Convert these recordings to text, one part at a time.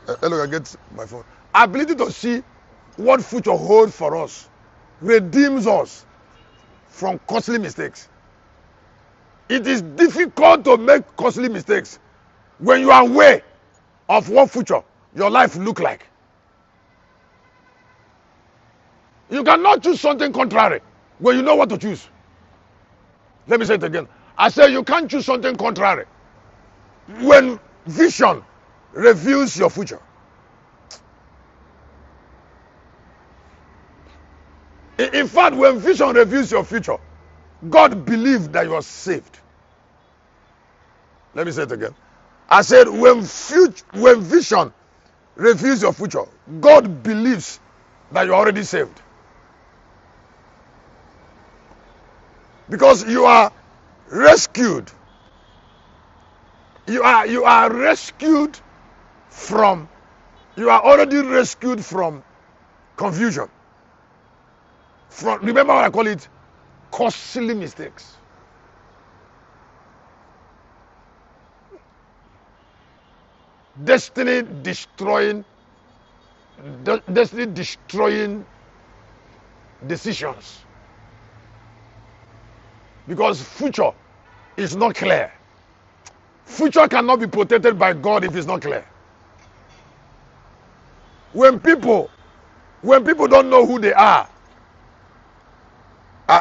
Hello, I get my phone. Ability to see what future holds for us redeems us from costly mistakes. It is difficult to make costly mistakes when you are aware of what future your life look like. You cannot choose something contrary when you know what to choose. Let me say it again. I say you can't choose something contrary when vision reveals your future. In fact, when vision reveals your future, God believes that you are saved. Let me say it again. I said when vision reveals your future, God believes that you are already saved. Because you are rescued. You are rescued from, you are already rescued from confusion. From, remember what I call it? Costly mistakes. Destiny destroying decisions. Because future is not clear. Future cannot be protected by God if it's not clear. When people don't know who they are,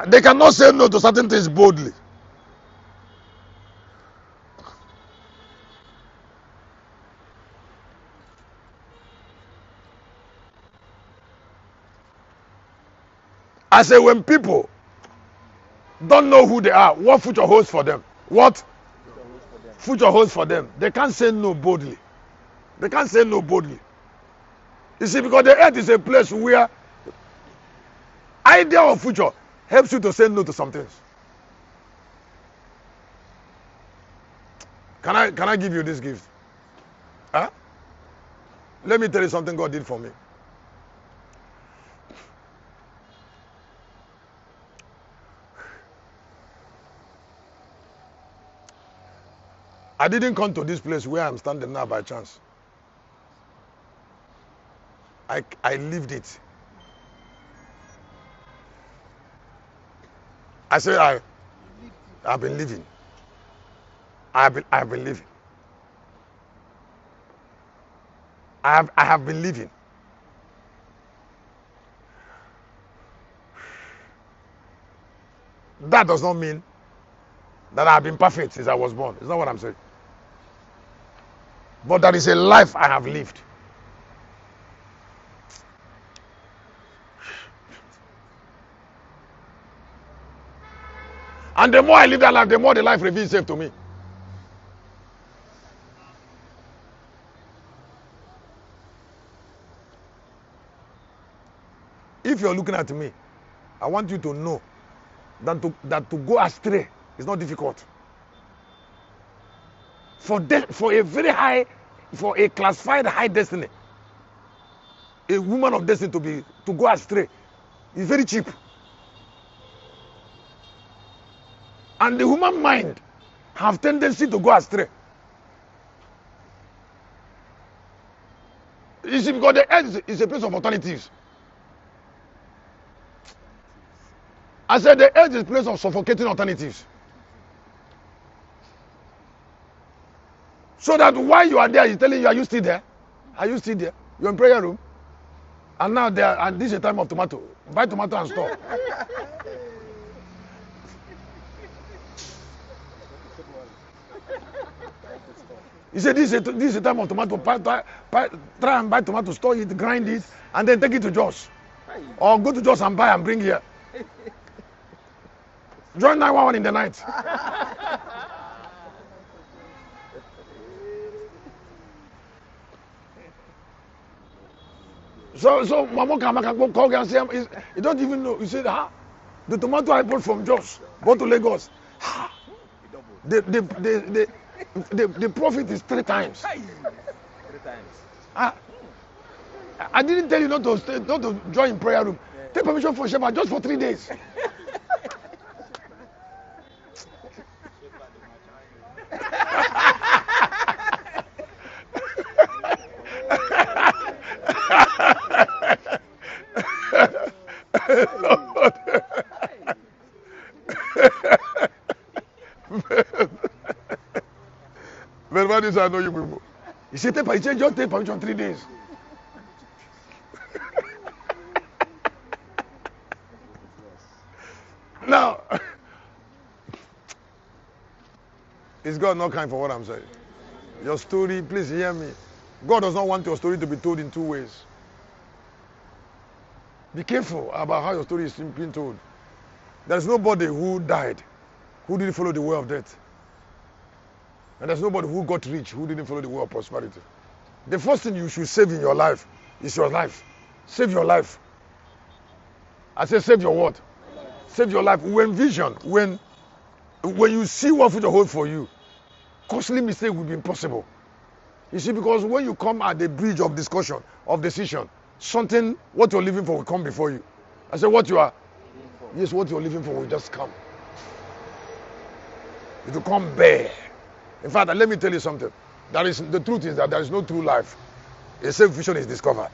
they cannot say no to certain things boldly. I say when people don't know who they are, what future holds for them, what future holds for them, they can't say no boldly. They can't say no boldly. You see, because the earth is a place where idea of future helps you to say no to some things. Can I give you this gift? Huh? Let me tell you something God did for me. I didn't come to this place where I'm standing now by chance. I lived it. I said I've been living. I've been living. I have been living. That does not mean that I've been perfect since I was born. It's not what I'm saying. But that is a life I have lived. And the more I live that life, the more the life reveals itself to me. If you're looking at me, I want you to know that to go astray is not difficult. For a classified high destiny, a woman of destiny to go astray is very cheap. And the human mind have tendency to go astray. You see, because the earth is a place of alternatives. I said the earth is a place of suffocating alternatives. So that while you are there, he's telling you, are you still there? Are you still there? You're in prayer room. And now and this is a time of tomato. Buy tomato and store. He said, this is a time of tomato. Try and buy tomato, store it, grind it, and then take it to Joss. Or go to Joss and buy and bring here. Join 911 in the night. So Mama can call and say, you don't even know. You said, the tomato I bought from Joss, bought to Lagos. The profit is 3 times. 3 times. I didn't tell you not to join prayer room. Yeah. Take permission for Shepherd just for 3 days. days I know you people. He said, he said, just take permission 3 days. Now, is God not kind for what I'm saying? Your story, please hear me. God does not want your story to be told in 2 ways. Be careful about how your story is being told. There's nobody who died who didn't follow the way of death. And there's nobody who got rich who didn't follow the way of prosperity. The first thing you should save in your life is your life. Save your life. I say save your what? Save your life. When vision, when you see what future holds for you, costly mistake will be impossible. You see, because when you come at the bridge of discussion, of decision, something, what you're living for will come before you. I say what you are, yes, what you're living for will just come. It will come bare. In fact, let me tell you something. The truth is that there is no true life except vision is discovered.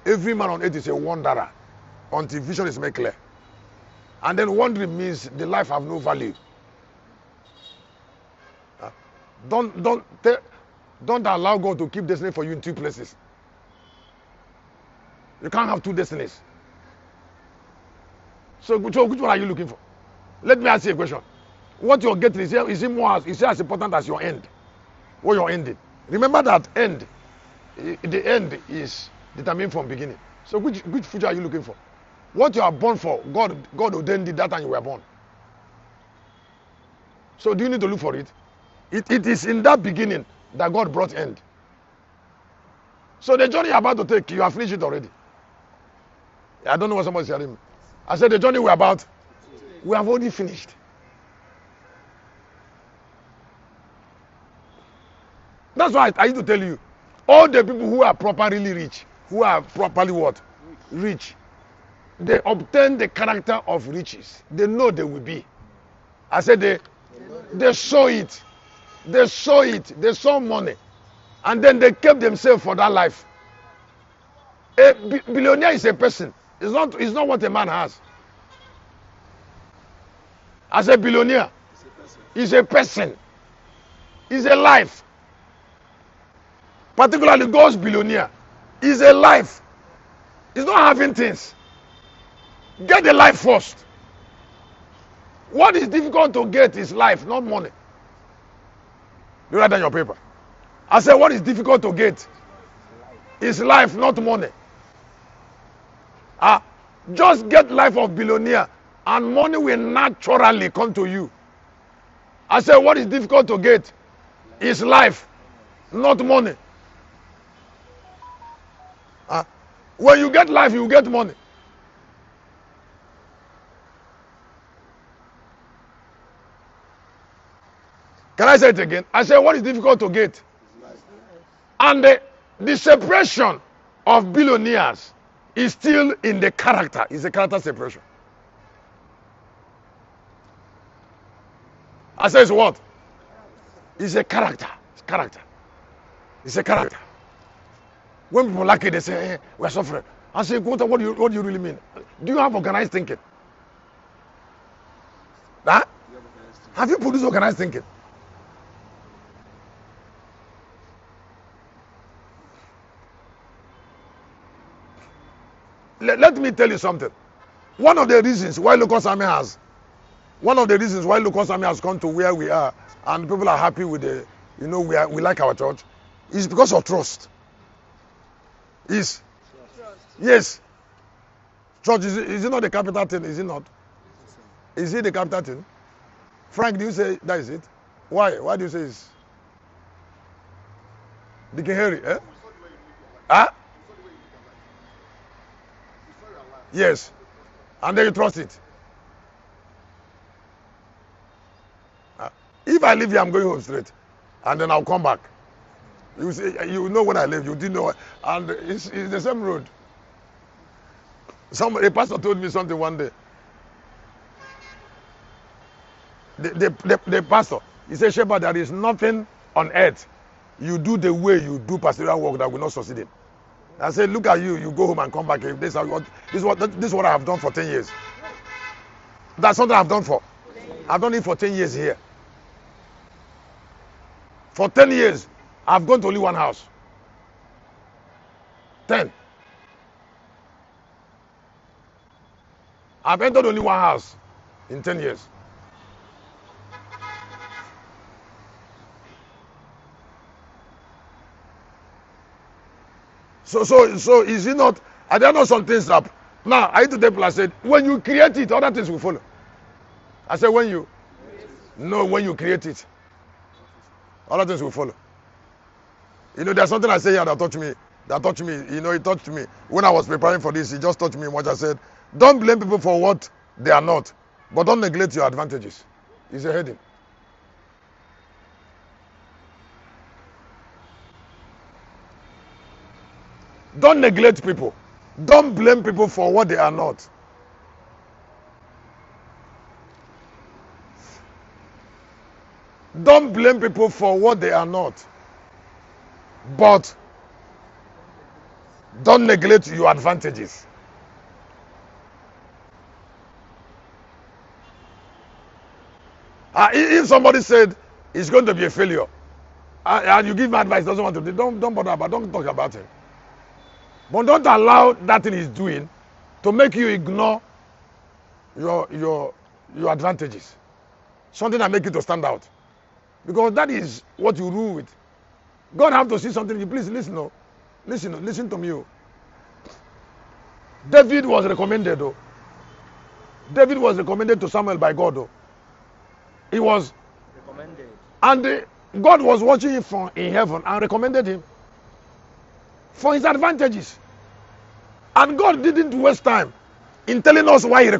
Every man on earth is a wanderer until vision is made clear. And then wandering means the life have no value. Don't allow God to keep destiny for you in 2 places. You can't have 2 destinies. So which one are you looking for? Let me ask you a question. What you're getting is it as important as your end? What you're ending? Remember that end. The end is determined from beginning. So which future are you looking for? What you are born for, God ordained it that time you were born. So do you need to look for it? It is in that beginning that God brought end. So the journey you're about to take, you have finished it already. I don't know what somebody's hearing me. I said the journey we have already finished. That's why I need to tell you, all the people who are properly rich, who are properly what? Rich. They obtain the character of riches. They know they will be. I said they saw it. They saw it. They saw money. And then they kept themselves for that life. A billionaire is a person. It's not what a man has. As a billionaire, is a person. Is a life. Particularly God's billionaire is a life. It's not having things. Get the life first. What is difficult to get is life, not money. You write down your paper. I said, what is difficult to get is life, not money. Just get life of billionaire and money will naturally come to you. I said, what is difficult to get is life, not money. When you get life, you get money. Can I say it again? I said, what is difficult to get? And the separation of billionaires is still in the character. It's a character separation. I say it's what? It's a character. It's character. It's a character. When people like it, they say, hey, we're suffering. I say, what do you really mean? Do you have organized thinking? Huh? Have you produced organized thinking? Let me tell you something. One of the reasons why Locust Army has come to where we are and people are happy with we like our church is because of trust. Yes. Church, is it not the capital thing? Is it not? Is it the capital thing? Frank, do you say that is it? Why? Why do you say it's Deacon Harry? Yes. And then you trust it. If I leave here, I'm going home straight. And then I'll come back. You say, you know when I leave, you didn't know. And it's the same road. A pastor told me something one day. The pastor, he said, Shepherd, there is nothing on earth you do the way you do pastoral work that will not succeed in. I said, look at you, you go home and come back. This is what I have done for 10 years. That's something I've done I've done it for 10 years here. For 10 years, I've gone to only one house. 10. I've entered only one house in 10 years. So is it not? Are there not some things up? Now, I told people, I said, when you create it, other things will follow. I said, when you create it, other things will follow. You know, there's something I say here that touched me. You know, it touched me. When I was preparing for this, it just touched me much. I said, don't blame people for what they are not, but don't neglect your advantages. It's a heading. Don't neglect people. Don't blame people for what they are not. Don't blame people for what they are not. But don't neglect your advantages. If somebody said it's going to be a failure, and you give him advice, doesn't want to do, don't bother about, don't talk about him. But don't allow that thing he's doing to make you ignore your advantages. Something that make you to stand out. Because that is what you rule with. God have to see something. You please listen, no. Listen to me. Oh. David was recommended, though. David was recommended to Samuel by God, though. He was recommended. And God was watching him from in heaven and recommended him for his advantages. And God didn't waste time in telling us why he recommended.